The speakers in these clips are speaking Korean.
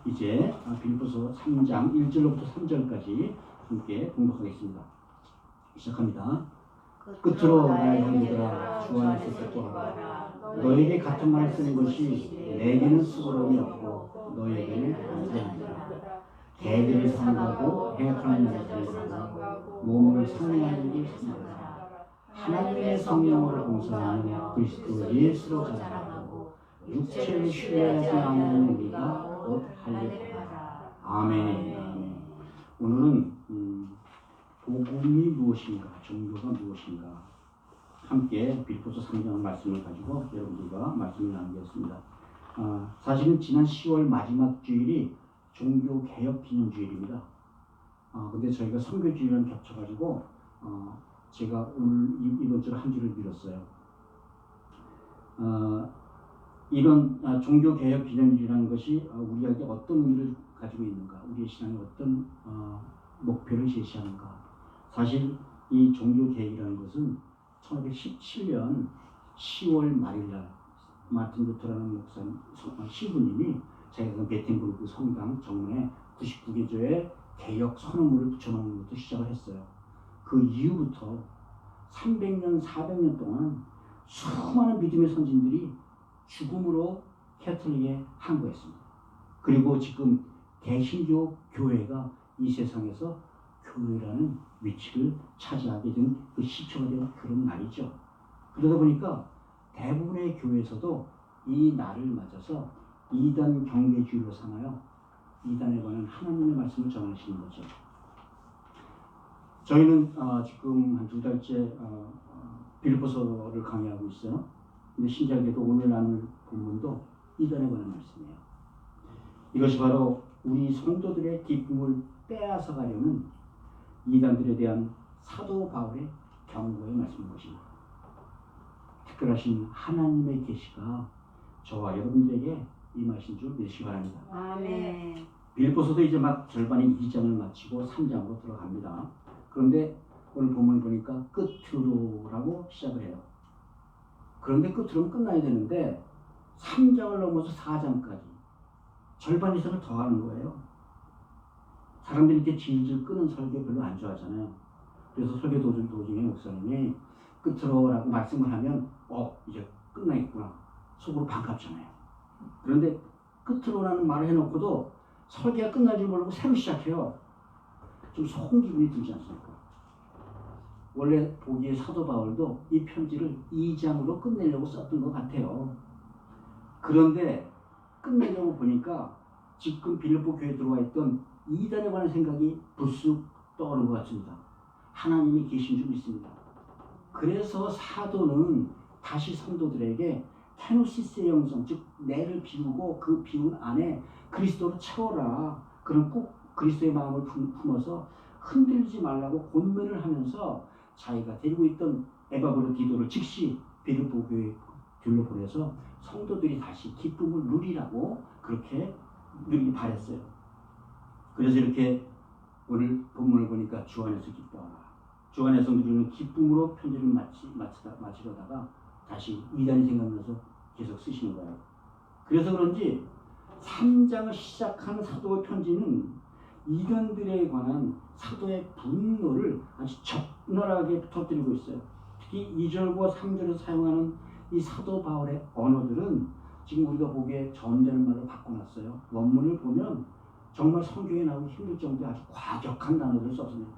이제 빌립보서 3장 1절로부터 3절까지 함께 공독하겠습니다. 시작합니다. 끝으로 나의 형제들아 주 안에서 듣고하라. 너에게 같은 말을 쓰는 것이 내게는 수고로움이 없고 너에게는 안전하니라. 개들을 삼가고 행악하는 자들을 삼가고 몸을 성령하는 일을 삼가라. 하나님의 성령으로 봉사하는 그리스도 예수로 자라나고 육체를 신뢰하지 않는 우리가 곧 할례하라. 아멘. 오늘은 복음이 무엇인가, 종교가 무엇인가 함께 빌립보서 3장 말씀을 가지고 여러분들과 말씀을 나누겠습니다. 사실은 지난 10월 마지막 주일이 종교개혁 기념주일입니다. 근데 저희가 선교주일이랑 겹쳐가지고 제가 오늘 이번 주로 한 주를 미뤘어요. 이런 종교개혁 기념일이라는 것이 우리에게 어떤 의미를 가지고 있는가, 우리의 신앙에 어떤 목표를 제시하는가. 사실 이 종교개혁이라는 것은 1917년 10월 말일날 마틴 루터라는 목사 신부님이 자기가 베텐부르크 성당 정문에 99개 교회 개혁 선언문을 붙여놓은 것부터 시작을 했어요. 그 이후부터 300년, 400년 동안 수많은 믿음의 선진들이 죽음으로 캐톨릭에 항거했습니다. 그리고 지금 개신교 교회가 이 세상에서 교회라는 위치를 차지하게 된 그 시초가 된 그런 날이죠. 그러다 보니까 대부분의 교회에서도 이 날을 맞아서 이단 경배주일로 삼아요. 이단에 관한 하나님의 말씀을 전하시는 거죠. 저희는 지금 한 2달째 빌립보서를 강의하고 있어요. 근데 신기하게도 오늘 나눌 본문도 이단에 관한 말씀이에요. 이것이 바로 우리 성도들의 기쁨을 빼앗아 가려는 이단들에 대한 사도 바울의 경고의 말씀인 것입니다. 특별하신 하나님의 계시가 저와 여러분들에게 임하신 줄 믿으시기 바랍니다. 아멘. 빌립보서도 이제 막 절반의 2장을 마치고 3장으로 들어갑니다. 그런데 오늘 본문을 보니까 끝으로라고 시작을 해요. 그런데 끝으로는 끝나야 되는데 3장을 넘어서 4장까지 절반 이상을 더 하는 거예요. 사람들이 이렇게 질질 끄는 설교 별로 안 좋아하잖아요. 그래서 설교 도중에 목사님이 끝으로라고 말씀을 하면 이제 끝나겠구나 속으로 반갑잖아요. 그런데 끝으로라는 말을 해놓고도 설교가 끝날 줄 모르고 새로 시작해요. 좀 속은 기분이 들지 않습니까? 원래 보기에 사도 바울도 이 편지를 2장으로 끝내려고 썼던 것 같아요. 그런데 끝내려고 보니까 지금 빌립보 교회에 들어와 있던 이단에 관한 생각이 불쑥 떠오른 것 같습니다. 하나님이 계신 줄 믿습니다. 그래서 사도는 다시 성도들에게 케노시스의 영성, 즉 내를 비우고 그 비운 안에 그리스도로 채워라. 그런 꼭 그리스도의 마음을 품어서 흔들지 말라고 권면을 하면서 자기가 데리고 있던 에바브로 디도를 즉시 빌립보 교회에 보내서 성도들이 다시 기쁨을 누리라고 그렇게 누리기 바랬어요. 그래서 이렇게 오늘 본문을 보니까 주 안에서 기뻐하라. 주 안에서 누리는 기쁨으로 편지를 마치려다가 다시 이단이 생각나서 계속 쓰시는 거예요. 그래서 그런지 3장을 시작한 사도의 편지는 이단들에 관한 사도의 분노를 아주 적나라하게 터뜨리고 있어요. 특히 2절과 3절에서 사용하는 이 사도 바울의 언어들은 지금 우리가 보기에 점잖은 말로 바꿔놨어요. 원문을 보면 정말 성경에 나오기 힘들 정도의 아주 과격한 단어들을 썼습니다.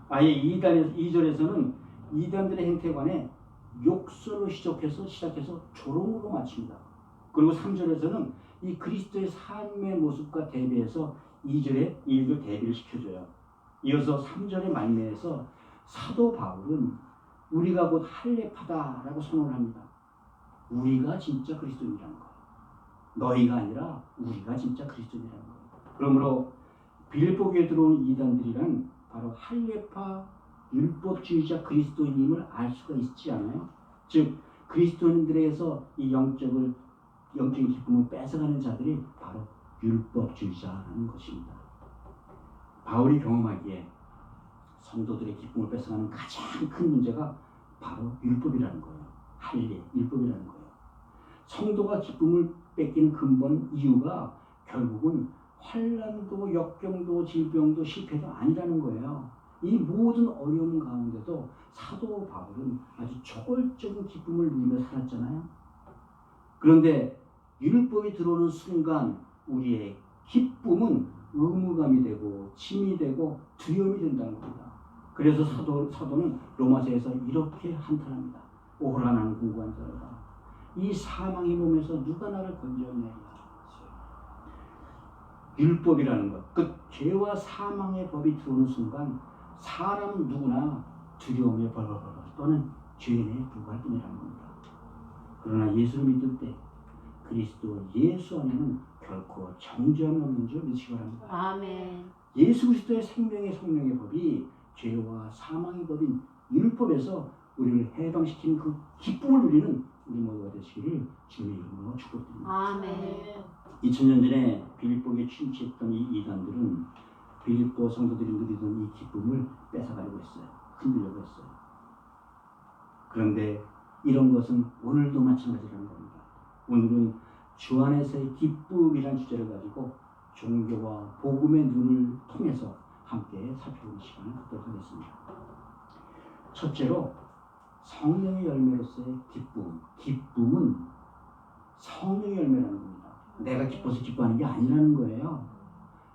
아예 2절에서는 이단들의 행태에 관해 욕설로 시작해서 조롱으로 마칩니다. 그리고 3절에서는 이 그리스도의 삶의 모습과 대비해서 2절에 일도 대비를 시켜줘요. 이어서 3절의 말미에서 사도 바울은 우리가 곧 할례파다라고 선언을 합니다. 우리가 진짜 그리스도인이라는 거예요. 너희가 아니라 우리가 진짜 그리스도인이라는 거예요. 그러므로 빌립보 교회에 들어온 이단들이란 바로 할례파 율법주의자 그리스도인임을 알 수가 있지 않아요? 즉 그리스도인들에게서 이 영적인 기쁨을 뺏어가는 자들이 바로 율법주의자라는 것입니다. 바울이 경험하기에 성도들의 기쁨을 뺏어가는 가장 큰 문제가 바로 율법이라는 거예요. 할례, 율법이라는 거예요. 성도가 기쁨을 뺏기는 근본 이유가 결국은 환난도 역경도 질병도 실패도 아니라는 거예요. 이 모든 어려움 가운데도 사도 바울은 아주 초월적인 기쁨을 누리며 살았잖아요. 그런데 율법이 들어오는 순간 우리의 기쁨은 의무감이 되고 짐이 되고 두려움이 된다는 겁니다. 그래서 사도는 로마서에서 이렇게 한탄합니다. 오호라 나는 공고한 자로다. 이 사망의 몸에서 누가 나를 건져내랴. 율법이라는 것, 그 죄와 사망의 법이 들어오는 순간 사람 누구나 두려움에 벌벌 또는 죄인에 불과할 뿐이라는 겁니다. 그러나 예수를 믿을 때 그리스도 예수 안에는 결코 정죄함이 없는 줄 믿으시기 바랍니다. 아멘. 예수 그리스도의 생명의 성령의 법이 죄와 사망의 법인 율법에서 우리를 해방시키는 그 기쁨을 누리는 우리 모두가 되시기를 주님의 이름으로 축복드립니다. 아멘. 2000년 전에 빌립보에 침취했던 이 이단들은 빌립보 성도들이 누리던 이 기쁨을 뺏어가려고 했어요. 흔들려고 했어요. 그런데 이런 것은 오늘도 마찬가지라는 겁니다. 오늘은 주 안에서의 기쁨이라는 주제를 가지고 종교와 복음의 눈을 통해서 함께 살펴보는 시간을 갖도록 하겠습니다. 첫째로 성령의 열매로서의 기쁨. 기쁨은 성령의 열매라는 겁니다. 내가 기뻐서 기뻐하는 게 아니라는 거예요.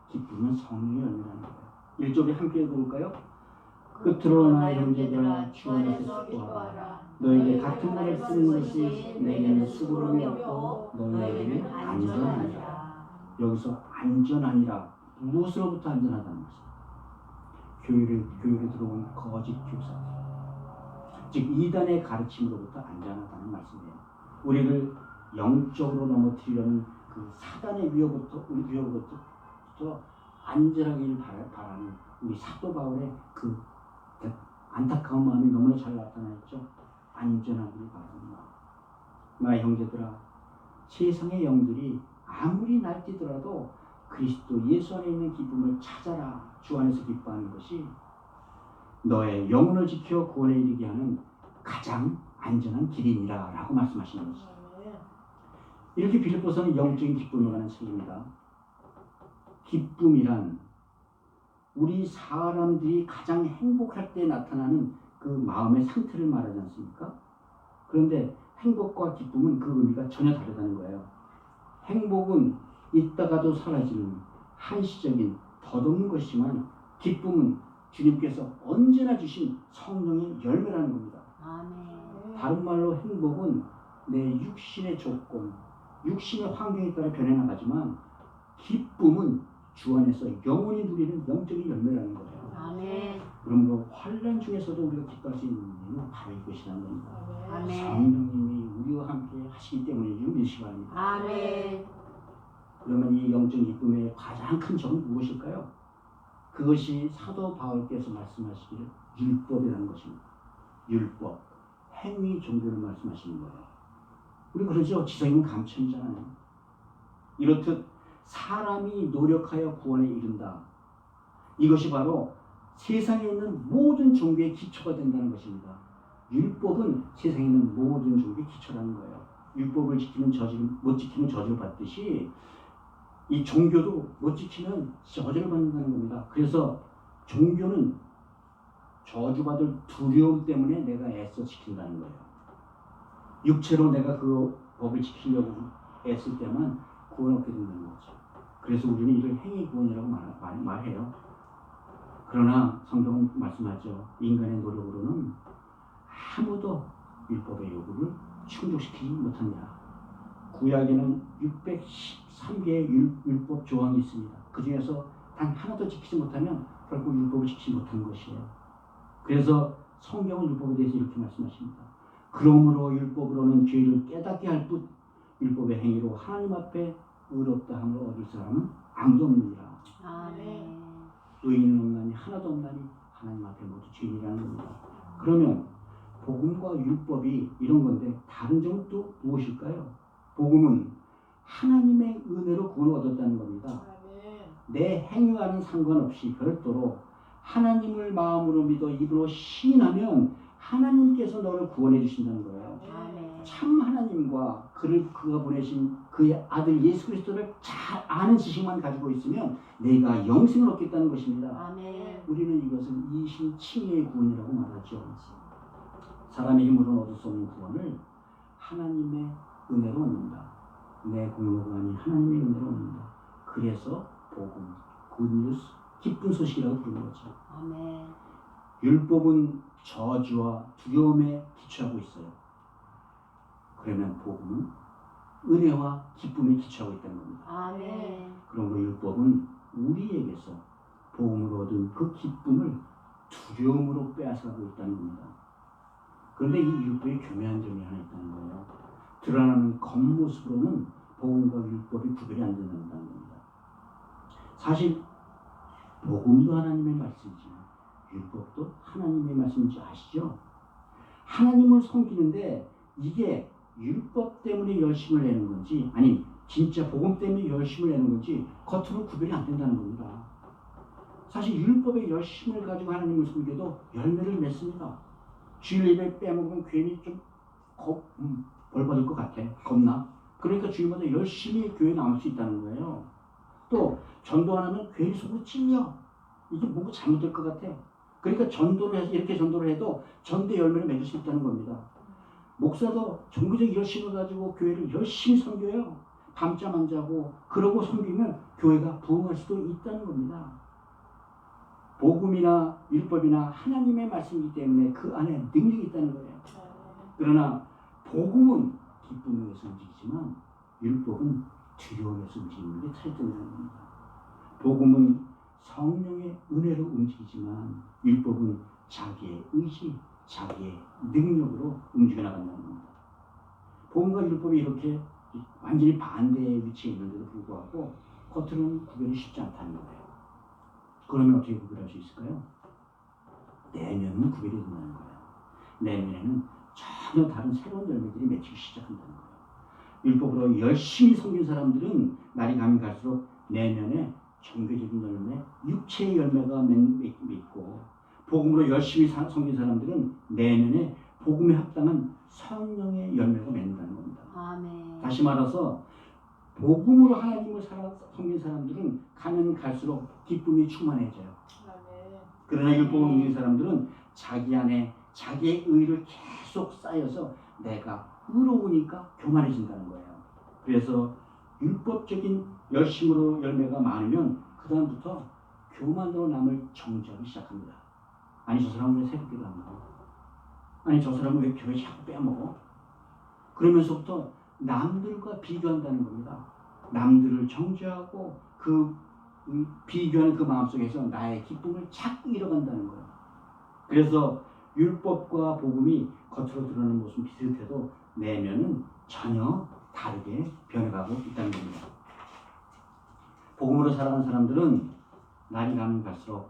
기쁨은 성령의 열매라는 거예요. 1절에 함께 읽어볼까요? 끝으로 나 형제들아 주 안에서 기뻐하라. 너희에게 같은 말을 쓰는 것이 내게는 수고름이 없고 너희에게는 안전하니라. 여기서 안전하니라. 무엇으로부터 안전하다는 것입니다. 교회에 들어온 거짓 교사들, 즉 이단의 가르침으로부터 안전하다는 말씀이에요. 우리를 영적으로 넘어뜨리려는 그 사단의 위협부터 안전하기를 바라는 우리 사도 바울의 그 안타까운 마음이 너무나 잘 나타나 있죠. 안전하기를 바랍니다. 나 형제들아, 세상의 영들이 아무리 날뛰더라도 그리스도 예수 안에 있는 기쁨을 찾아라. 주 안에서 기뻐하는 것이 너의 영혼을 지켜 구원에 이르게 하는 가장 안전한 길이니라 라고 말씀하시는 것이죠. 이렇게 빌립보서는 영적인 기쁨에 관한 책입니다. 기쁨이란 우리 사람들이 가장 행복할 때 나타나는 그 마음의 상태를 말하지 않습니까? 그런데 행복과 기쁨은 그 의미가 전혀 다르다는 거예요. 행복은 있다가도 사라지는 한시적인 덧없는 것이지만 기쁨은 주님께서 언제나 주신 성령의 열매라는 겁니다. 아멘. 다른 말로 행복은 내 육신의 조건, 육신의 환경에 따라 변해나가지만 기쁨은 주 안에서 영원히 누리는 영적인 열매라는 거예요. 아멘. 그러므로 환난 중에서도 우리가 기뻐할 수 있는 일은 바로 이것이라는 겁니다. 아멘. 성령님이 우리와 함께 하시기 때문에 좀 믿으시기 바랍니다. 아멘. 그러면 이 영적 기쁨의 가장 큰 점은 무엇일까요? 그것이 사도 바울께서 말씀하시기를 율법이라는 것입니다. 율법, 행위 종교를 말씀하시는 거예요. 우리 그러죠. 지성이면 감천이잖아요. 이렇듯 사람이 노력하여 구원에 이른다. 이것이 바로 세상에 있는 모든 종교의 기초가 된다는 것입니다. 율법은 세상에 있는 모든 종교의 기초라는 거예요. 율법을 지키면 못 지키면 저주를 받듯이 이 종교도 못 지키면 저주를 받는다는 겁니다. 그래서 종교는 저주받을 두려움 때문에 내가 애써 지킨다는 거예요. 육체로 내가 그 법을 지키려고 애쓸 때만 구원 얻게 된다는 거죠. 그래서 우리는 이를 행위 구원이라고 말해요. 그러나 성경은 말씀하죠. 인간의 노력으로는 아무도 율법의 요구를 충족시키지 못합니다. 구약에는 613개의 율법 조항이 있습니다. 그 중에서 단 하나도 지키지 못하면 결국 율법을 지키지 못한 것이에요. 그래서 성경은 율법에 대해서 이렇게 말씀하십니다. 그러므로 율법으로는 죄를 깨닫게 할 뿐 율법의 행위로 하나님 앞에 의롭다 함을 얻을 사람은 아무도 없느니라. 아멘. 의인은 없나니 하나도 없나니 하나님 앞에 모두 죄인이라는 겁니다. 그러면 복음과 율법이 이런 건데 다른 점은 또 무엇일까요? 복음은 하나님의 은혜로 구원을 얻었다는 겁니다. 내 행위와는 상관없이 별도로 하나님을 마음으로 믿어 입으로 시인하면 하나님께서 너를 구원해 주신다는 거예요. 아멘. 참 하나님과 그가 보내신 그의 아들 예수 그리스도를 잘 아는 지식만 가지고 있으면 내가 영생을 얻겠다는 것입니다. 아멘. 우리는 이것을 이신칭의의 구원이라고 말하죠. 사람의 힘으로는 얻을 수 없는 구원을 하나님의 은혜로 얻는다. 내 공로가 아닌 하나님의 은혜로 얻는다. 그래서 복음, 굿뉴스, 기쁜 소식이라고 부르는 거죠. 아멘. 율법은 저주와 두려움에 기초하고 있어요. 그러면 복음은 은혜와 기쁨에 기초하고 있다는 겁니다. 아멘. 그러므로 율법은 우리에게서 복음으로 얻은 그 기쁨을 두려움으로 빼앗아가고 있다는 겁니다. 그런데 이 율법에 교묘한 점이 하나 있다는 거예요. 드러나는 겉모습으로는 복음과 율법이 구별이 안 된다는 겁니다. 사실 복음도 하나님의 말씀이지만 율법도 하나님의 말씀인지 아시죠? 하나님을 섬기는데 이게 율법 때문에 열심을 내는 건지 아니 진짜 복음 때문에 열심을 내는 건지 겉으로 구별이 안 된다는 겁니다. 사실 율법의 열심을 가지고 하나님을 섬겨도 열매를 맺습니다. 주일 예배 빼먹으면 괜히 좀 벌 받을 것 같아. 겁나. 그러니까 주일마다 열심히 교회에 나올 수 있다는 거예요. 또 전도 안 하면 괜히 속으로 찔려. 이게 뭔가 잘못될 것 같아. 그러니까 전도를 해서 이렇게 전도를 해도 전대 열매를 맺을 수 있다는 겁니다. 목사도 종교적 열심을 가지고 교회를 열심히 섬겨요. 밤잠 안 자고 그러고 섬기면 교회가 부흥할 수도 있다는 겁니다. 복음이나 율법이나 하나님의 말씀이기 때문에 그 안에 능력이 있다는 거예요. 그러나 복음은 기쁨에서 움직이지만 율법은 두려움에서 움직이는 게 차이점이라는 겁니다. 복음은 성령의 은혜로 움직이지만 율법은 자기의 의지, 자기의 능력으로 움직여 나간다는 겁니다. 복음과 율법이 이렇게 완전히 반대의 위치에 있는데도 불구하고 겉으로는 구별이 쉽지 않다는 거예요. 그러면 어떻게 구별할 수 있을까요? 내면은 구별이 된다는 거예요. 내면에는 전혀 다른 새로운 열매들이 맺히기 시작한다는 거예요. 율법으로 열심히 섬긴 사람들은 날이 가면 갈수록 내면에 종교적인 열매, 육체의 열매가 맺고 복음으로 열심히 섬긴 사람들은 내면에 복음에 합당한 성령의 열매가 맺는다는 겁니다. 아멘. 다시 말해서 복음으로 하나님을 섬긴 사람들은 가면 갈수록 기쁨이 충만해져요. 그러나 율법을 믿는 사람들은 자기 안에 자기의 의를 계속 쌓여서 내가 의로우니까 교만해진다는 거예요. 그래서 율법적인 열심으로 열매가 많으면 그 다음부터 교만으로 남을 정죄하기 시작합니다. 아니 저 사람은 왜 새벽기도 안 가고 아니 저 사람은 왜 교회 자꾸 빼먹어? 그러면서부터 남들과 비교한다는 겁니다. 남들을 정죄하고 그 비교하는 그 마음속에서 나의 기쁨을 자꾸 잃어간다는 거예요. 그래서 율법과 복음이 겉으로 드러나는 모습은 비슷해도 내면은 전혀 다르게 변해가고 있다는 겁니다. 복음으로 살아가는 사람들은 날이 가면 갈수록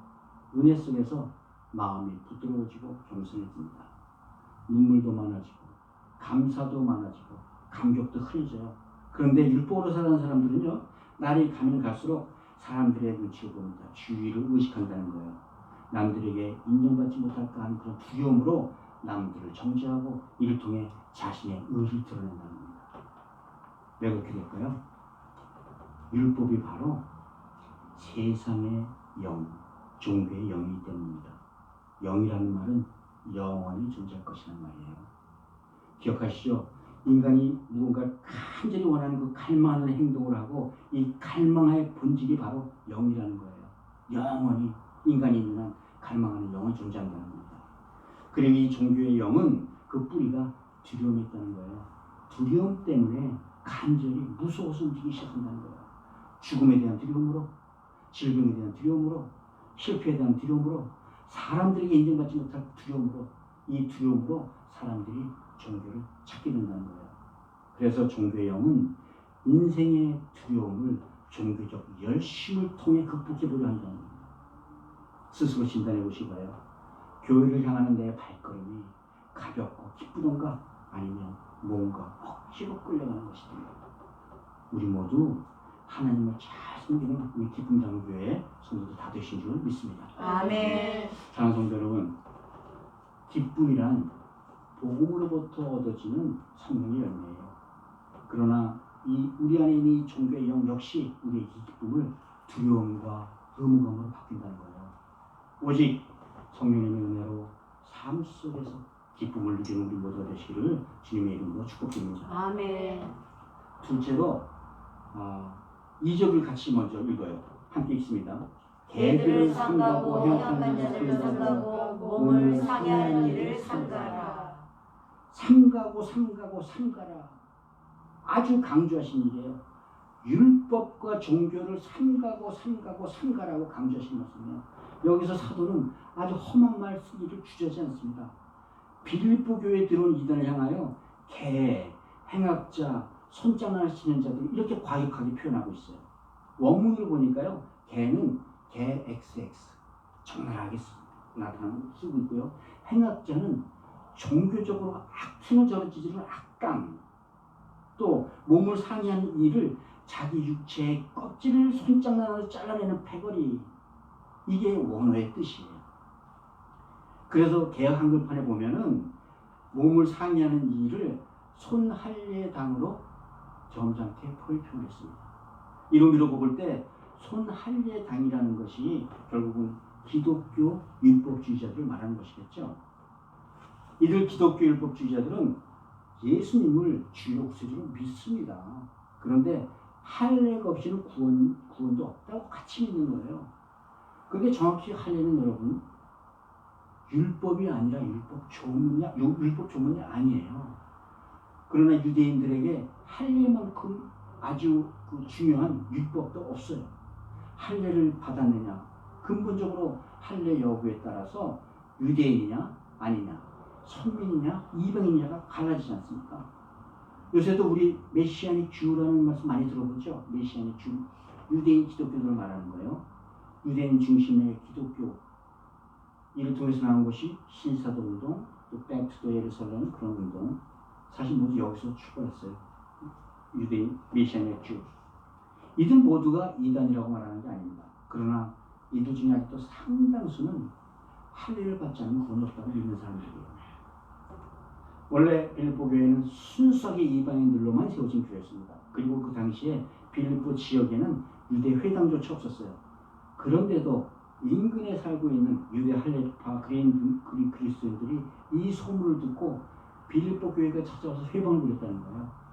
은혜 속에서 마음이 부드러워지고 겸손해집니다. 눈물도 많아지고 감사도 많아지고 감격도 흐려져요. 그런데 율법으로 살아가는 사람들은요, 날이 가면 갈수록 사람들의 눈치를 봅니다. 주위를 의식한다는 거예요. 남들에게 인정받지 못할까 하는 그런 두려움으로 남들을 정죄하고 이를 통해 자신의 의를 드러낸다는 겁니다. 왜 그렇게 될까요? 율법이 바로 세상의 영, 종교의 영이기 때문입니다. 영이라는 말은 영원히 존재할 것이라는 말이에요. 기억하시죠? 인간이 누군가를 간절히 원하는 그 갈망하는 행동을 하고 이 갈망의 본질이 바로 영이라는 거예요. 영원히 인간이 있는 한 갈망하는 영은 존재한다는 겁니다. 그리고 이 종교의 영은 그 뿌리가 두려움에 있다는 거예요. 두려움 때문에 간절히 무서워서 움직이기 시작한다는 거예요. 죽음에 대한 두려움으로, 질병에 대한 두려움으로, 실패에 대한 두려움으로, 사람들에게 인정받지 못할 두려움으로, 이 두려움으로 사람들이 종교를 찾게 된다는 거예요. 그래서 종교의 영은 인생의 두려움을 종교적 열심을 통해 극복해 보려 한다는 겁니다. 스스로 진단해 보시고요. 교회를 향하는 내 발걸음이 가볍고 기쁘던가 아니면 뭔가 억지로 끌려가는 것이든가. 우리 모두 하나님을 잘 섬기는 우리 기쁨장교회 성도들 다 되신 줄 믿습니다. 아멘. 사랑하는 성도 여러분, 기쁨이란 복음으로부터 얻어지는 성령의 열매예요. 그러나 이 우리 안에 있는 이 종교의 영 역시 우리의 이 기쁨을 두려움과 의무감으로 바뀐다는 거예요. 오직 성령님의 은혜로 삶 속에서 기쁨을 누리는 우리 모두가 되시기를 주님의 이름으로 축복드립니다. 아멘. 둘째로 2절을 같이 먼저 읽어요. 함께 읽습니다. 개들을 삼가고 행악한 자들을 삼가고 몸을 상해하는 일을 삼가라. 삼가라. 아주 강조하신 일이에요. 율법과 종교를 삼가라고 강조하신 말씀이에요. 여기서 사도는 아주 험한 말씀을 주저하지 않습니다. 빌립보 교회에 들어온 이단을 향하여 개, 행악자, 손장난하시는 자들 이렇게 과격하게 표현하고 있어요. 원문을 보니까요. 개는 개 XX 적나라하게 나타나는 쓰고 있고요. 행악자는 종교적으로 악행을 저지르는 악강, 또 몸을 상해하는 일을 자기 육체의 껍질을 손장난으로 잘라내는 패거리, 이게 원어의 뜻이에요. 그래서 개역 한글판에 보면은 몸을 상해하는 일을 손할례당으로 점잖게 표현했습니다. 이론으로 볼 때 손할례당이라는 것이 결국은 기독교 율법주의자들을 말하는 것이겠죠. 이들 기독교 율법주의자들은 예수님을 주요 구세주로 믿습니다. 그런데 할례가 없이는 구원도 없다고 같이 믿는 거예요. 그런데 정확히 할례는 여러분 율법이 아니라 율법 조문이 아니에요. 그러나 유대인들에게 할례만큼 아주 중요한 율법도 없어요. 할례를 받았느냐, 근본적으로 할례 여부에 따라서 유대인이냐 아니냐, 선민이냐 이방인이냐가 갈라지지 않습니까? 요새도 우리 메시아닉 주라는 말씀 많이 들어보죠. 메시아닉 주, 유대인 기독교를 말하는 거예요. 유대인 중심의 기독교, 이를 통해서 나온 것이 신사도 운동, 또 백투더 예루살렘 그런 운동, 사실 모두 여기서 출발했어요. 유대인 메시아닉 주, 이들 모두가 이단이라고 말하는 게 아닙니다. 그러나 이들 중에 아직도 상당수는 할례를 받지 않는 구원이 없다고 믿는 사람들이에요. 원래 빌립보 교회는 순수하게 이방인들로만 세워진 교회였습니다. 그리고 그 당시에 빌립보 지역에는 유대 회당조차 없었어요. 그런데도 인근에 살고 있는 유대 할례파 그리스도인들이 이 소문을 듣고 빌립보 교회가 찾아와서 회방을 부렸다는 거예요.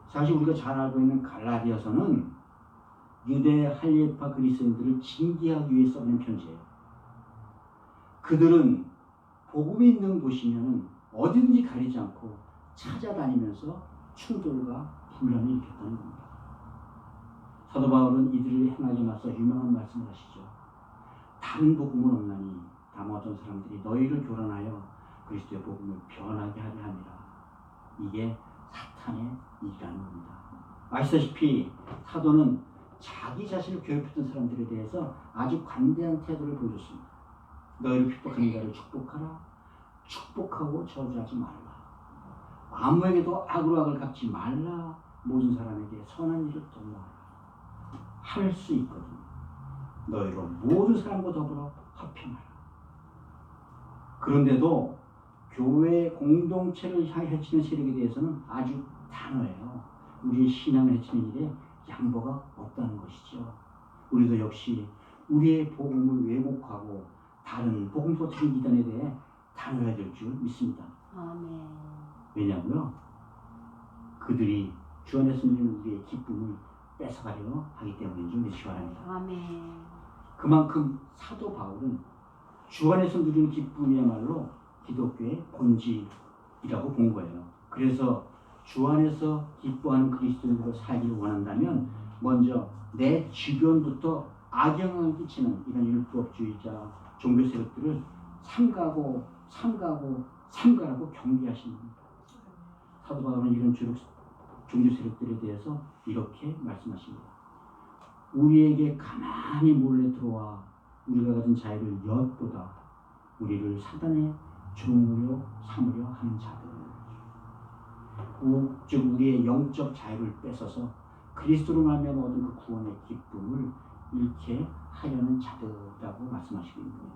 사실 우리가 잘 알고 있는 갈라디아서는 유대 할례파 그리스도인들을 징계하기 위해 써낸 편지예요. 그들은 복음이 있는 곳이면 어디든지 가리지 않고 찾아다니면서 충돌과 분란을 일으켰다는 겁니다. 사도 바울은 이들을 행하게 맞서 유명한 말씀을 하시죠. 다른 복음은 없나니 다만 어떤 사람들이 너희를 교란하여 그리스도의 복음을 변하게 하려 함이라. 이게 사탄의 일이라는 겁니다. 아시다시피 사도는 자기 자신을 괴롭혔던 사람들에 대해서 아주 관대한 태도를 보여줬습니다. 너희를 핍박하는 자를 축복하라. 축복하고 저주하지 말라. 아무에게도 악으로 악을 갚지 말라. 모든 사람에게 선한 일을 도모하라. 할 수 있거든. 너희로 모든 사람과 더불어 화평하라. 그런데도 교회 공동체를 향해 해치는 세력에 대해서는 아주 단호해요. 우리의 신앙을 해치는 일에 양보가 없다는 것이죠. 우리도 역시 우리의 복음을 왜곡하고 다른 복음 퍼뜨린 이단에 대해 단호해야 될 줄 믿습니다. 아멘. 왜냐고요? 그들이 주 안에서 누리는 우리의 기쁨을 뺏어가려 하기 때문인 줄 믿으시기 바랍니다. 아멘. 그만큼 사도 바울은 주 안에서 누리는 기쁨이야말로 기독교의 본질이라고 본 거예요. 그래서 주 안에서 기뻐하는 그리스도인으로 살기를 원한다면 먼저 내 주변부터 악영향을 끼치는 이런 율법주의자, 종교 세력들을 삼가라고 경계하시는 겁니다. 사도 바울은 이런 종교 세력들에 대해서 이렇게 말씀하십니다. 우리에게 가만히 몰래 들어와 우리가 가진 자유를 엿보다 우리를 사단의 종으로 삼으려 하는 자들, 즉 우리의 영적 자유를 뺏어서 그리스도로 말미암아 얻은 그 구원의 기쁨을 잃게 하려는 자들이라고 말씀하시고 있는 거예요.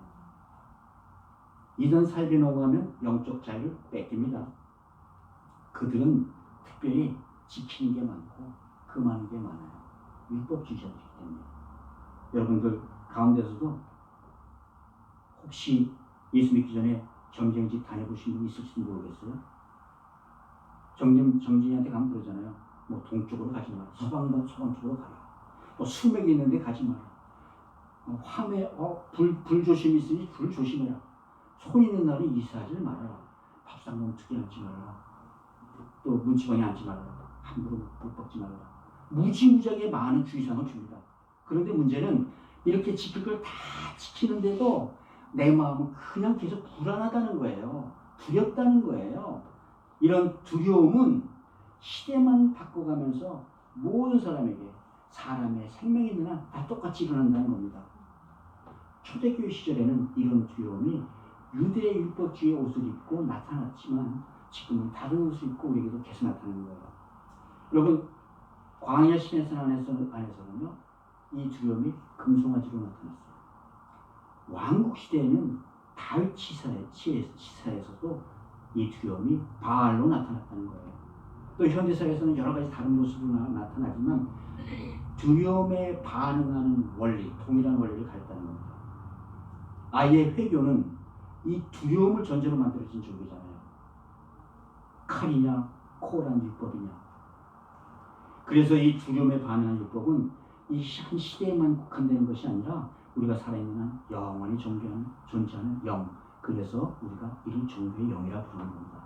이런 삶이 넘어가면 영적 자유를 뺏깁니다. 그들은 특별히 지키는 게 많고 금하는 게 많아요. 율법주의자들이기 때문에. 여러분들 가운데서도 혹시 예수 믿기 전에 점쟁이집 다녀보신 분 있을지도 모르겠어요. 점쟁이한테 가면 그러잖아요. 뭐 동쪽으로 가지 마라. 서방 쪽으로 가라. 뭐 수맥이 있는데 가지 마라. 불 조심이 있으니 불 조심해라. 손 있는 날은 이사하지 말아라. 밥상 멈추게 앉지 말아라. 또 문지방에 앉지 말아라. 함부로 못 먹지 말아라. 무지무지하게 많은 주의사항을 줍니다. 그런데 문제는 이렇게 지킬 걸 다 지키는데도 내 마음은 그냥 계속 불안하다는 거예요. 두렵다는 거예요. 이런 두려움은 시대만 바꿔가면서 모든 사람에게 사람의 생명이 있는 한 다 똑같이 일어난다는 겁니다. 초대교회 시절에는 이런 두려움이 유대 율법주의 옷을 입고 나타났지만 지금은 다른 옷을 입고 우리에게도 계속 나타나는 거예요. 여러분 광야 시내산 안에서는요 이 두려움이 금송아지로 나타났어요. 왕국 시대에는 다윗 시사에서도 이 두려움이 바알로 나타났다는 거예요. 또 현대사에서는 여러 가지 다른 모습으로 나타나지만 두려움에 반응하는 원리, 동일한 원리를 가졌다는 겁니다. 아이의 회교는 이 두려움을 전제로 만들어진 종교잖아요. 칼이냐, 코란 율법이냐. 그래서 이 두려움에 반응하는 율법은 이 한 시대에만 국한되는 것이 아니라 우리가 살아있는 한 영원히 존재하는 영. 그래서 우리가 이를 종교의 영이라 부르는 겁니다.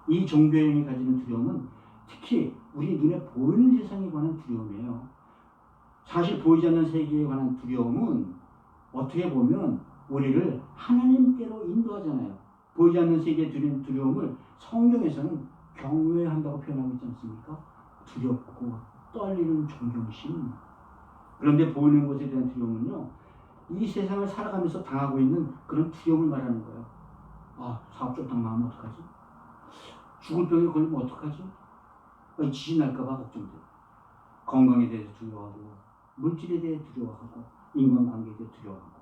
이 종교의 영이 가지는 두려움은 특히 우리 눈에 보이는 세상에 관한 두려움이에요. 사실 보이지 않는 세계에 관한 두려움은 어떻게 보면 우리를 하나님께로 인도하잖아요. 보이지 않는 세계에 드는 두려움을 성경에서는 경외한다고 표현하고 있지 않습니까? 두렵고 떨리는 존경심. 그런데 보이는 것에 대한 두려움은요, 이 세상을 살아가면서 당하고 있는 그런 두려움을 말하는 거예요. 사업 쪽 당하면 어떡하지? 죽을 병에 걸리면 어떡하지? 지진 날까봐 걱정돼. 건강에 대해서 두려워하고, 물질에 대해 두려워하고, 인간관계에 대해 두려워하고.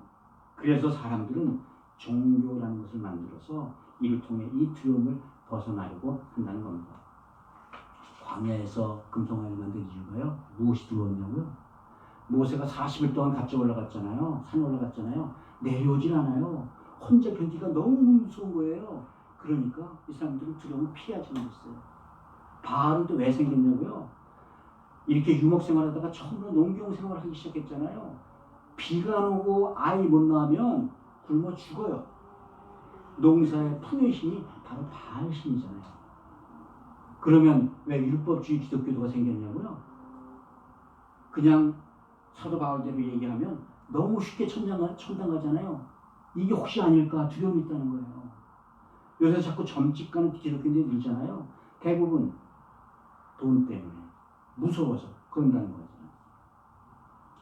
그래서 사람들은 종교라는 것을 만들어서 이를 통해 이 두려움을 벗어나려고 한다는 겁니다. 광야에서 금송아지를 만든 이유가요, 무엇이 두려웠냐고요? 모세가 40일 동안 갑자기 올라갔잖아요. 산에 올라갔잖아요. 내려오질 않아요. 혼자 견디기가 너무 무서운 거예요. 그러니까 이 사람들은 두려움을 피하지 못했어요. 바알은 또 왜 생겼냐고요? 이렇게 유목 생활하다가 처음으로 농경 생활을 하기 시작했잖아요. 비가 안 오고 아이 못 낳으면 굶어 죽어요. 농사의 풍요의 신이 바로 바알 신이잖아요. 그러면 왜 율법주의 기독교도가 생겼냐고요? 그냥 사도 바울대로 얘기하면 너무 쉽게 천당 가잖아요. 이게 혹시 아닐까 두려움이 있다는 거예요. 요새 자꾸 점집 가는 기독교인들이 늘잖아요. 대부분 돈 때문에 무서워서 그런다는 거잖아요.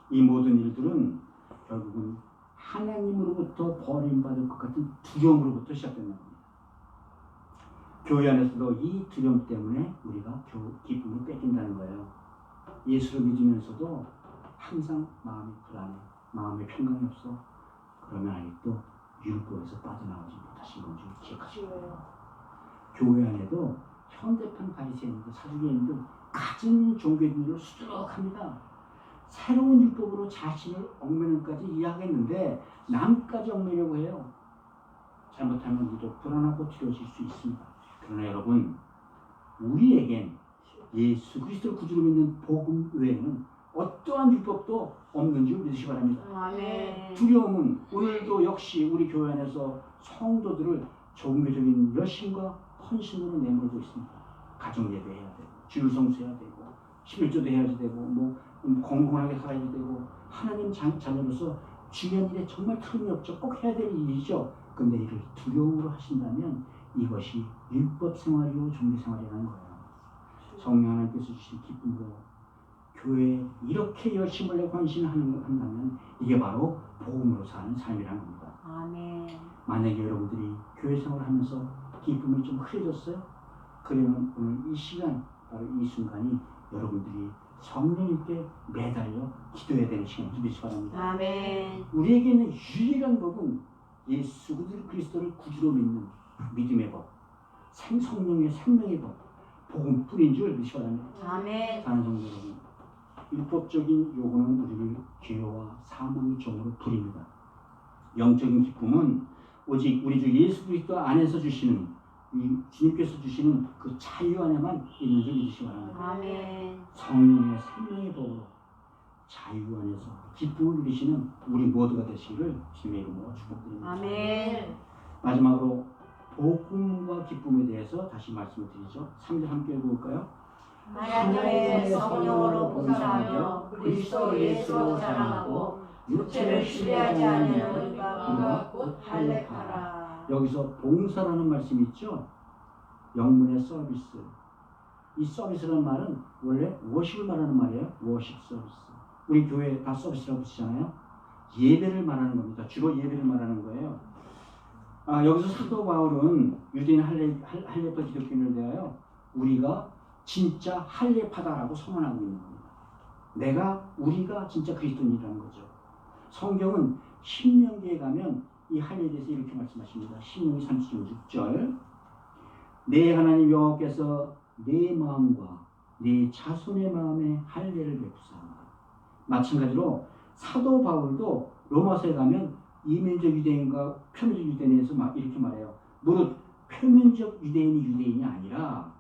이 모든 일들은 결국은 하나님으로부터 버림받을 것 같은 두려움으로부터 시작된다는 겁니다. 교회 안에서도 이 두려움 때문에 우리가 기쁨을 뺏긴다는 거예요. 예수를 믿으면서도 항상 마음이 불안해, 마음에 평강이 없어. 그러면 아직도 율법에서 빠져나오지 못하신 건지 기억하시고요. 교회 안에도 현대판 바리새인들, 사두개인들 가진 종교인들로 수두룩합니다. 새로운 율법으로 자신을 얽매는까지 이해하겠는데 남까지 얽매려고 해요. 잘못하면 우리도 불안하고 두려워질 수 있습니다. 그러나 여러분, 우리에겐 예수 그리스도를 구주로 믿는 복음 외에는 어떠한 율법도 없는 줄 믿으시기 바랍니다. 아멘. 두려움은 오늘도 역시 우리 교회 안에서 성도들을 종교적인 열심과 헌신으로 내몰고 있습니다. 가정 예배해야 되고, 주일 성수해야 되고, 11조도 해야지 되고, 건강하게 살아야 되고, 하나님 자녀로서 중요한 일에 정말 틈이 없죠. 꼭 해야 될 일이죠. 근데 이를 두려움으로 하신다면 이것이 율법 생활이요 종교 생활이라는 거예요. 성령 하나님께서 주신 기쁨으로 교회에 이렇게 열심을 내고 헌신한다면 이게 바로 복음으로 사는 삶이라는 겁니다. 아멘. 만약에 여러분들이 교회 생활을 하면서 기쁨이 좀 흐려졌어요? 그러면 오늘 이 시간, 바로 이 순간이 여러분들이 성령님께 매달려 기도해야 되는 시간을 주시기 바랍니다. 아멘. 우리에게는 유일한 법은 예수 그리스도를 구주로 믿는 믿음의 법, 성령의 생명의 법, 복음 뿌린 줄 믿으시 바랍니다. 아멘. 사는 성도 여러분, 율법적인 요구는 우리를 죄와 사망의 종으로 부립니다. 영적인 기쁨은 오직 우리 주 예수 그리스도 안에서 주시는 이 주님께서 주시는 그 자유 안에만 있는 줄 믿으시기 바랍니다. 아멘. 성령의 생명의 법으로 자유 안에서 기쁨을 누리시는 우리 모두가 되시기를 주님의 이름으로 축복드립니다. 아멘. 마지막으로 복음과 기쁨에 대해서 다시 말씀을 드리죠. 3절 함께 읽어볼까요? 하나님의 성령으로 봉사하며 그리스도 예수로 자랑하고 육체를 신뢰하지 않는 우리가 곧 할례하라. 여기서 봉사라는 말씀이 있죠. 영문의 서비스. 이 서비스라는 말은 원래 워십을 말하는 말이에요. 워십 서비스. 우리 교회 다 서비스라고 쓰잖아요. 예배를 말하는 겁니다. 주로 예배를 말하는 거예요. 여기서 사도 바울은 유대인 할례파 기독교인을 대하여 우리가 진짜 할례파다라고 선언하고 있는 겁니다. 우리가 진짜 그리스도인이라는 거죠. 성경은 신명기에 가면 이 할례에 대해서 이렇게 말씀하십니다. 신명기 36절 내 하나님 여호와께서 내 마음과 내 자손의 마음에 할례를 베푸사. 마찬가지로 사도 바울도 로마서에 가면 이면적 유대인과 표면적 유대인에서 이렇게 말해요. 무릇 표면적 유대인이 유대인이 아니라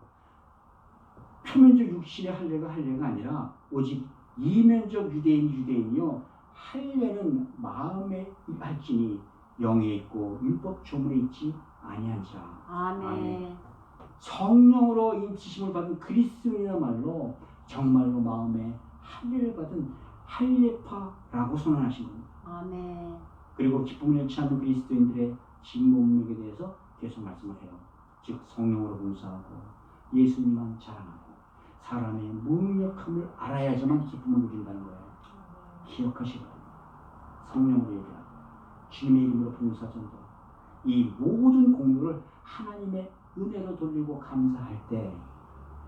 표면적 육신의 할례가 아니라 오직 이면적 유대인이 유대인이요 할례는 마음에 할지니 영에 있고 율법 조문에 있지 아니한지라. 아멘. 성령으로 인치심을 받은 그리스도인이야말로 정말로 마음에 할례를 받은 할례파라고 선언하신 겁니다. 아멘. 그리고 기쁨을 잃지 않는 그리스도인들의 진몸력에 대해서 계속 말씀을 해요. 즉 성령으로 봉사하고 예수님만 자랑하고 사람의 무력함을 알아야지만 기쁨을 누린다는 거예요. 기억하시기 바랍니다. 성령으로 예배하고 주님의 이름으로 봉사전도 이 모든 공로를 하나님의 은혜로 돌리고 감사할 때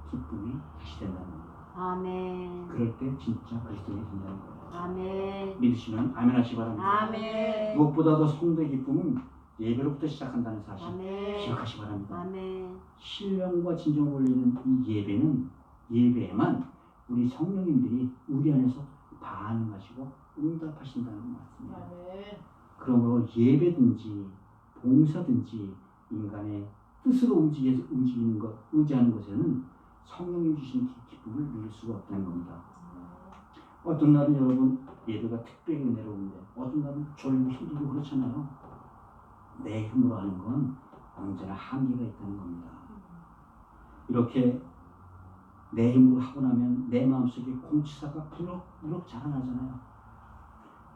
기쁨이 다시 된다는 겁니다. 아멘. 그럴 때 진짜 그리스도인이 된다는 거예요. 아멘. 믿으시면 아멘 하시기 바랍니다. 아멘. 무엇보다도 성도의 기쁨은 예배로부터 시작한다는 사실 아멘. 기억하시기 바랍니다. 아멘. 신령과 진정을 올리는 이 예배에만 우리 성령님들이 우리 안에서 반응하시고 응답하신다는 말씀입니다. 그러므로 예배든지 봉사든지 인간의 뜻으로 움직이는 것, 의지하는 것에는 성령이 주신 기쁨을 누릴 수가 없다는 겁니다. 어떤 날은 여러분 예배가 특별히 내려오는데 어떤 날은 졸리고 힘들고 그렇잖아요. 내 힘으로 하는 건 언제나 한계가 있다는 겁니다. 이렇게 내 힘으로 하고 나면 내 마음속에 공치사가 부럭부럭 자라나잖아요.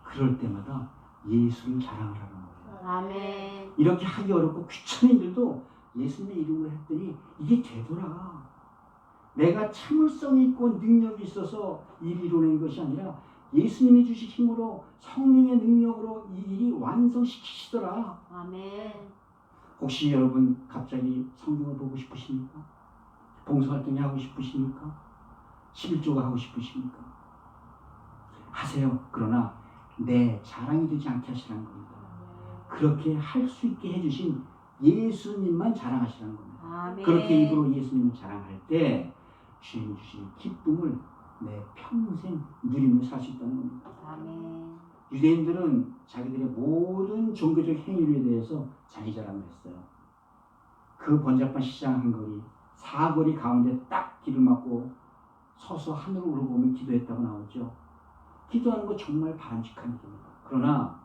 그럴 때마다 예수를 자랑하라는 거예요. 아멘. 이렇게 하기 어렵고 귀찮은 일도 예수님의 이름으로 했더니 이게 되더라. 내가 참을성이 있고 능력이 있어서 일을 이루는 것이 아니라 예수님이 주신 힘으로 성령의 능력으로 이 일이 완성시키시더라. 아멘. 혹시 여러분 갑자기 성경을 보고 싶으십니까? 봉사활동이 하고 싶으십니까? 11조가 하고 싶으십니까? 하세요. 그러나 내 자랑이 되지 않게 하시라는 겁니다. 그렇게 할 수 있게 해주신 예수님만 자랑하시라는 겁니다. 아멘. 그렇게 입으로 예수님을 자랑할 때 주님이 주신 기쁨을 내 평생 누리며 살 수 있다는 겁니다. 아멘. 유대인들은 자기들의 모든 종교적 행위에 대해서 자기 자랑을 했어요. 그 번잡한 시장 한 거리, 사거리 가운데 딱 길을 막고 서서 하늘을 우러보며 기도했다고 나오죠. 기도하는 거 정말 바람직한 일입니다. 그러나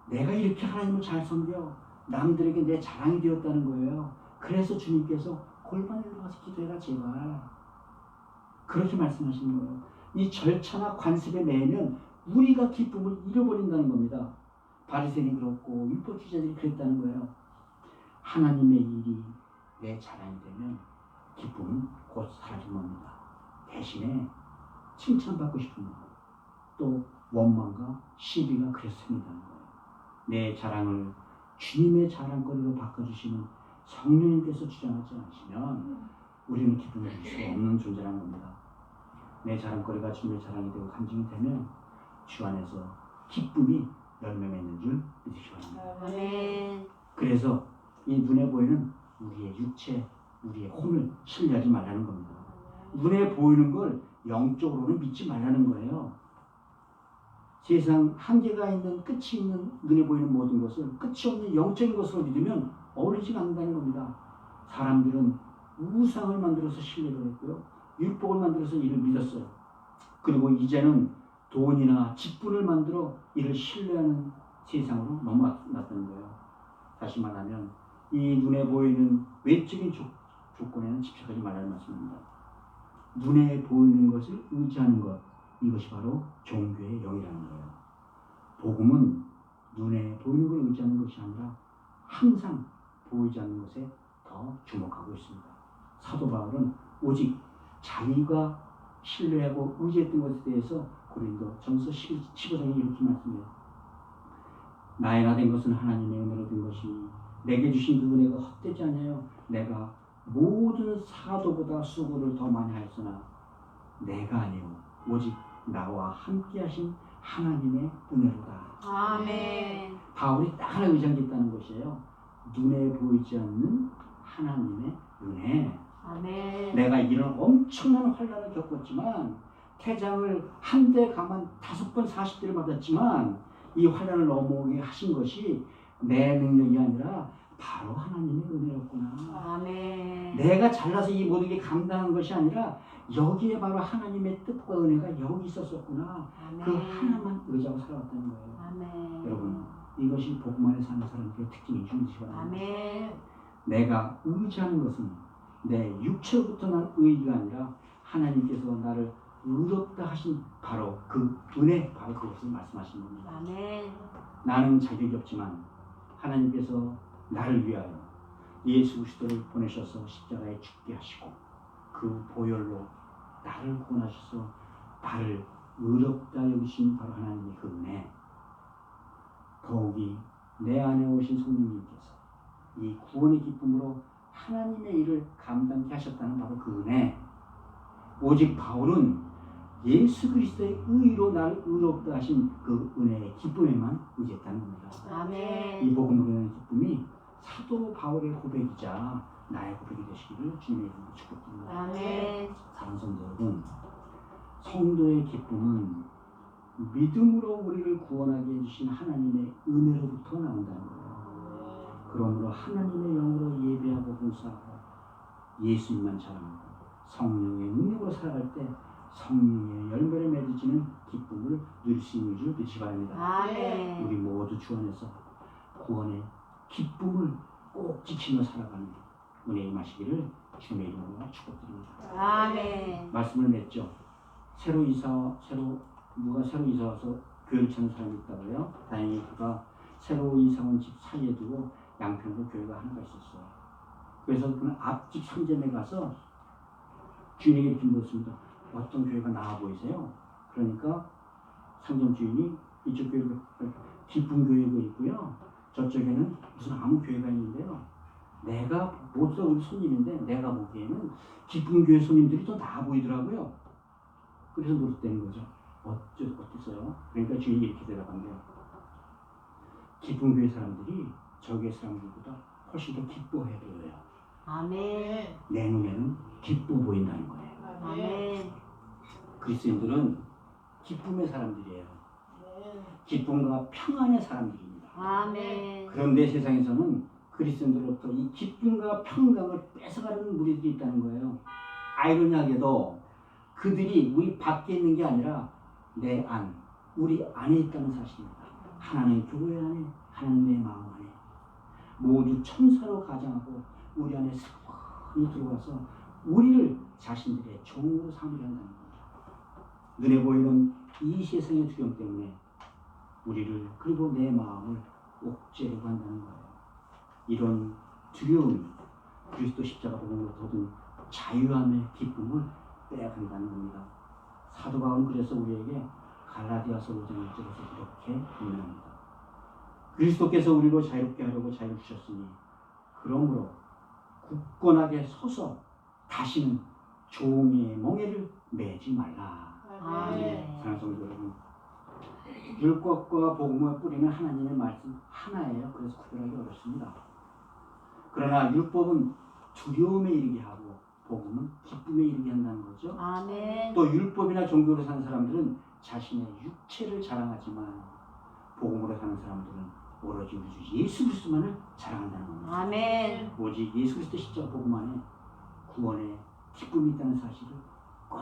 내가 이렇게 하나님을 잘 섬겨 남들에게 내 자랑이 되었다는 거예요. 그래서 주님께서 골반에 들어가서 기도해라 제발. 그렇게 말씀하시는 거예요. 이 절차나 관습에 매이면 우리가 기쁨을 잃어버린다는 겁니다. 바리새인이 그렇고 율법주의자들이 그랬다는 거예요. 하나님의 일이 내 자랑이 되면 기쁨은 곧 사라진 겁니다. 대신에 칭찬받고 싶은 마음, 또 원망과 시비가 그래서 생긴다는 거예요. 내 자랑을 주님의 자랑거리로 바꿔주시는 성령님께서 주장하지 않으시면 우리는 기쁨을 줄 수 없는 존재라는 겁니다. 내 자랑거리가 주님의 자랑이 되고 간증이 되면 주 안에서 기쁨이 열매 맺는 줄 믿으시기 바랍니다. 아멘. 그래서 이 눈에 보이는 우리의 육체, 우리의 혼을 신뢰하지 말라는 겁니다. 눈에 보이는 걸 영적으로는 믿지 말라는 거예요. 세상 한계가 있는, 끝이 있는 눈에 보이는 모든 것을 끝이 없는 영적인 것으로 믿으면 어울리지 않는다는 겁니다. 사람들은 우상을 만들어서 신뢰를 했고요. 율법을 만들어서 이를 믿었어요. 그리고 이제는 돈이나 직분을 만들어 이를 신뢰하는 세상으로 넘어갔다는 거예요. 다시 말하면 이 눈에 보이는 외적인 조건에는 집착하지 말라는 말씀입니다. 눈에 보이는 것을 의지하는 것, 이것이 바로 종교의 영이라는 거예요. 복음은 눈에 보이는 걸 의지하는 것이 아니라 항상 보이지 않는 것에 더 주목하고 있습니다. 사도 바울은 오직 자기가 신뢰하고 의지했던 것에 대해서 고린도 전서 15장에 이렇게 말씀해요. 나에나 된 것은 하나님의 은혜로 된 것이니 내게 주신 그 은혜가 헛되지 않아요. 내가 모든 사도보다 수고를 더 많이 하였으나 내가 아니요 오직 나와 함께 하신 하나님의 은혜로다. 아멘. 바울이 딱 하나 의지한 게 있다는 것이에요. 눈에 보이지 않는 하나님의 은혜. 아멘. 내가 이런 엄청난 환난을 겪었지만 태장을 한 대 가만 5번 40대를 맞았지만 이 환난을 넘어오게 하신 것이 내 능력이 아니라 바로 하나님의 은혜였구나. 아멘. 내가 잘나서 이 모든 게 감당한 것이 아니라 여기에 바로 하나님의 뜻과 은혜가 여기 있었었구나. 아멘. 그 하나만 의지하고 살아왔다는 거예요. 아멘. 여러분, 이것이 복음 안에 사는 사람들의 특징이 주시기 바랍니다. 아멘. 내가 의지하는 것은 내 육체로부터 난 의의가 아니라 하나님께서 나를 의롭다 하신 바로 그 은혜, 바로 그것을 말씀하시는 겁니다. 아멘. 나는 자격이 없지만 하나님께서 나를 위하여 예수 그리스도를 보내셔서 십자가에 죽게 하시고 그 보혈로 나를 구원하셔서 나를 의롭다 여기신 바로 하나님의 그 은혜, 더욱이 내 안에 오신 성령님께서 이 구원의 기쁨으로 하나님의 일을 감당케 하셨다는 바로 그 은혜. 오직 바울은 예수 그리스도의 의로 나를 의롭다 하신 그 은혜의 기쁨에만 의지했다는 겁니다. 아멘. 이 복음으로 인한 기쁨이 사도 바울의 고백이자 나의 고백이 되시기를 주님의 이름으로 축복드립니다. 아멘. 사랑하는 성도 여러분, 성도의 기쁨은 믿음으로 우리를 구원하게 해주신 하나님의 은혜로부터 나온다는 거예요. 그러므로 하나님의 영으로 예배하고 봉사하고 예수님만 자랑하고 성령의 능력으로 살아갈 때 성령의 열매를 맺어지는 기쁨을 누릴 수 있는 줄 믿으시기 바랍니다. 아멘. 우리 모두 주 안에서 구원의 기쁨을 꼭 지키며 살아가는 은혜 임하시기를 주님의 이름으로 축복드립니다. 아멘. 말씀을 맺죠. 누가 새로 이사 와서 교회를 찾는 사람이 있다고요. 다행히 그가 새로 이사 온 집 사이에 두고 양평으로 교회가 하나가 있었어요. 그래서 그는 앞집 상점에 가서 주인에게 이렇게 물었습니다. 어떤 교회가 나아 보이세요? 그러니까 상점 주인이 이쪽 교회가 기쁜 교회가 있고요. 저쪽에는 무슨 아무 교회가 있는데요. 내가 모두 다 우리 손님인데 내가 보기에는 기쁜 교회 손님들이 더 나아 보이더라고요. 그래서 물었다는 거죠. 어땠어요? 그러니까 주인이 이렇게 대답한대요. 기쁜 교회 사람들이 저교회 사람들보다 훨씬 더 기뻐해 보여요. 아멘. 내 눈에는 기뻐 보인다는 거예요. 아멘. 그리스도인들은 기쁨의 사람들이에요. 기쁨과 평안의 사람들입니다. 아멘. 그런데 세상에서는 그리스도인들로부터 이 기쁨과 평강을 뺏어가려는 무리들이 있다는 거예요. 아이러니하게도 그들이 우리 밖에 있는 게 아니라 내 안, 우리 안에 있다는 사실입니다. 하나님의 교회 안에, 하나님의 마음 안에 모두 천사로 가장하고 우리 안에 사관이 들어와서 우리를 자신들의 종으로 삼으려 한다는 겁니다. 눈에 보이는 이 세상의 두려움 때문에 우리를 그리고 내 마음을 옥죄려고 한다는 거예요. 이런 두려움이 그리스도 십자가 복음으로 얻은 자유함의 기쁨을 빼앗긴다는 겁니다. 사도 바울은 그래서 우리에게 갈라디아서 5장 1절에서 이렇게 분명합니다. 그리스도께서 우리로 자유롭게 하려고 자유를 주셨으니 그러므로 굳건하게 서서 다시는 종의 멍에를 매지 말라. 아멘. 사랑하는 성도 여러분, 율법과 복음의 뿌리는 하나님의 말씀 하나예요. 그래서 구별하기 어렵습니다. 그러나 율법은 두려움에 이르게 하고 복음은 기쁨에 이르게 한다는 거죠. 아멘. 또 율법이나 종교로 사는 사람들은 자신의 육체를 자랑하지만 복음으로 사는 사람들은 오로지 우리 주 예수 그리스도만을 자랑한다는 겁니다. 아멘. 오직 예수 그리스도 십자가 복음 안에 구원의 기쁨이 있다는 사실을 꼭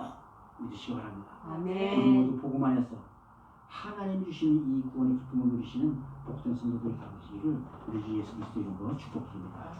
믿으시기 바랍니다. 우리 아멘. 모두 복음 안에서 하나님이 주시는 이 구원의 기쁨을 누리시는 복된 성도들이 되시기를 우리 주 예수 그리스도 이름으로 축복드립니다.